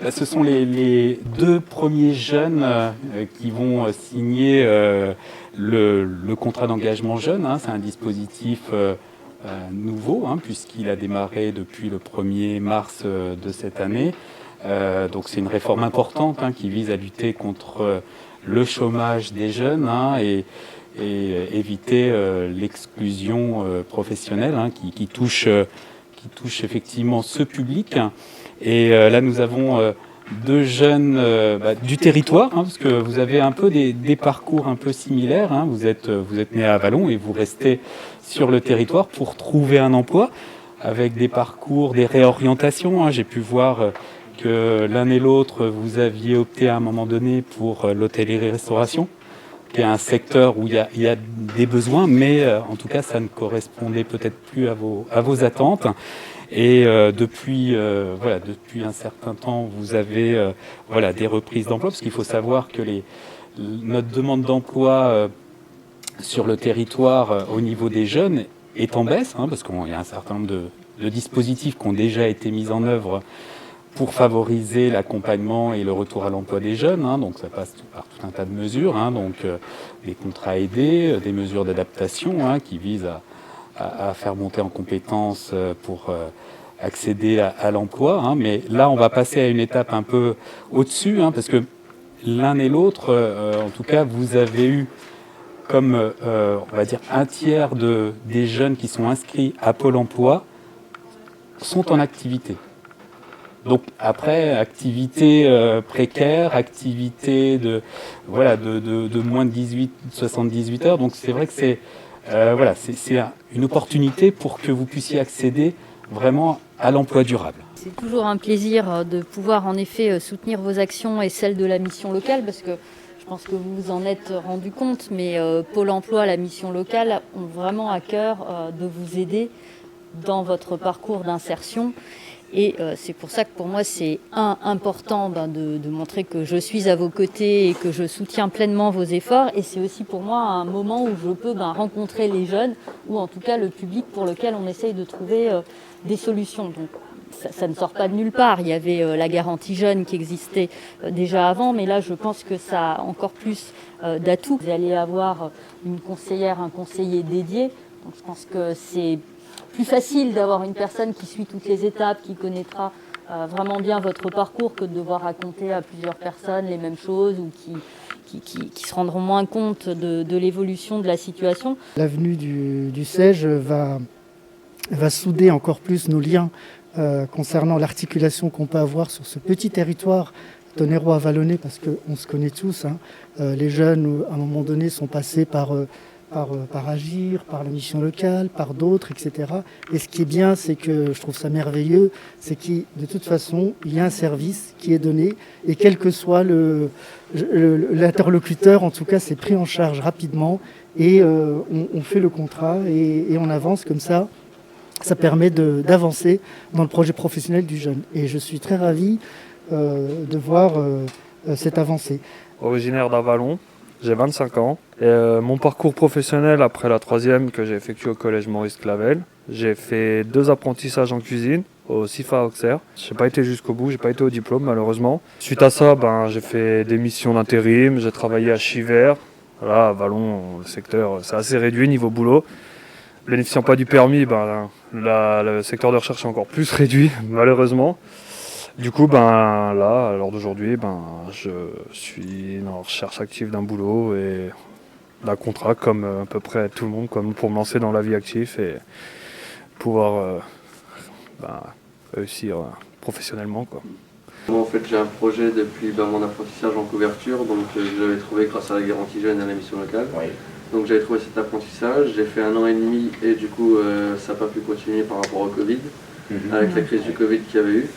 Ce sont les deux premiers jeunes qui vont signer le contrat d'engagement jeune. C'est un dispositif nouveau, puisqu'il a démarré depuis le 1er mars de cette année. Donc c'est une réforme importante qui vise à lutter contre le chômage des jeunes et éviter l'exclusion professionnelle qui touche effectivement ce public. Et là, nous avons deux jeunes du territoire, parce que vous avez un peu des parcours un peu similaires. Vous êtes né à Avallon et vous restez sur le territoire pour trouver un emploi avec des parcours, des réorientations. J'ai pu voir que l'un et l'autre, vous aviez opté à un moment donné pour l'hôtellerie-restauration, qui est un secteur où il y a des besoins, mais en tout cas, ça ne correspondait peut-être plus à vos attentes. Et depuis un certain temps, vous avez des reprises d'emploi, parce qu'il faut savoir que notre demande d'emploi sur le territoire au niveau des jeunes est en baisse, parce qu'il y a un certain nombre de dispositifs qui ont déjà été mis en œuvre pour favoriser l'accompagnement et le retour à l'emploi des jeunes. Donc ça passe par tout un tas de mesures, donc des contrats aidés, des mesures d'adaptation qui visent à faire monter en compétences pour accéder à l'emploi. Mais là, on va passer à une étape un peu au-dessus, parce que l'un et l'autre, en tout cas, vous avez eu comme, on va dire, un tiers des jeunes qui sont inscrits à Pôle emploi sont en activité. Donc après, activité précaire, activité de moins de 78 heures. Donc c'est vrai que c'est une opportunité pour que vous puissiez accéder vraiment à l'emploi durable. C'est toujours un plaisir de pouvoir en effet soutenir vos actions et celles de la mission locale, parce que je pense que vous vous en êtes rendu compte, mais Pôle emploi, la mission locale, ont vraiment à cœur de vous aider dans votre parcours d'insertion. Et c'est pour ça que pour moi c'est important de montrer que je suis à vos côtés et que je soutiens pleinement vos efforts. Et c'est aussi pour moi un moment où je peux rencontrer les jeunes, ou en tout cas le public pour lequel on essaye de trouver des solutions. Donc, ça ne sort pas de nulle part. Il y avait la garantie jeune qui existait déjà avant, mais là je pense que ça a encore plus d'atouts. Vous allez avoir une conseillère, un conseiller dédié. Donc je pense que c'est plus facile d'avoir une personne qui suit toutes les étapes, qui connaîtra vraiment bien votre parcours, que de devoir raconter à plusieurs personnes les mêmes choses, ou qui se rendront moins compte de l'évolution de la situation. L'avenue du SEJ va souder encore plus nos liens concernant l'articulation qu'on peut avoir sur ce petit territoire tonnerrois-vallonnais, parce qu'on se connaît tous. Les jeunes, à un moment donné, sont passés par Agir, par la mission locale, par d'autres, etc. Et ce qui est bien, c'est que je trouve ça merveilleux, c'est que de toute façon, il y a un service qui est donné, et quel que soit l'interlocuteur, en tout cas, c'est pris en charge rapidement, et on fait le contrat, et on avance comme ça. Ça permet d'avancer dans le projet professionnel du jeune. Et je suis très ravi de voir cette avancée. Originaire d'Avallon, j'ai 25 ans. Et mon parcours professionnel, après la 3e que j'ai effectué au collège Maurice Clavel, j'ai fait 2 apprentissages en cuisine au CIFA à Auxerre. Je n'ai pas été jusqu'au bout, j'ai pas été au diplôme malheureusement. Suite à ça, j'ai fait des missions d'intérim, j'ai travaillé à Chivert. Là, à Vallon, le secteur, c'est assez réduit niveau boulot. Bénéficiant pas du permis, le secteur de recherche est encore plus réduit, malheureusement. Du coup, là, à l'heure d'aujourd'hui, je suis en recherche active d'un boulot et d'un contrat, comme à peu près tout le monde, comme pour me lancer dans la vie active et pouvoir réussir professionnellement, quoi. Moi, en fait, j'ai un projet depuis mon apprentissage en couverture, donc je l'avais trouvé grâce à la garantie jeune et à la mission locale. Oui. Donc j'avais trouvé cet apprentissage, j'ai fait 1 an et demi et du coup ça n'a pas pu continuer par rapport au Covid, avec la crise du Covid qu'il y avait eu.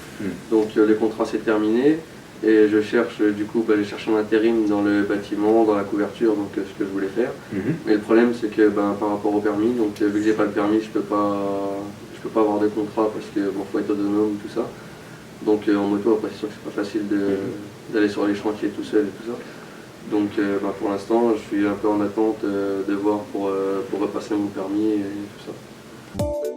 Donc le contrat s'est terminé et je cherche j'ai cherché un intérim dans le bâtiment, dans la couverture, donc ce que je voulais faire. Mais le problème c'est que par rapport au permis, donc vu que j'ai pas le permis, je peux pas avoir de contrat parce que faut être autonome tout ça. Donc en moto après c'est sûr que c'est pas facile d'aller sur les chantiers tout seul et tout ça. Donc pour l'instant, je suis un peu en attente de voir pour repasser mon permis et tout ça.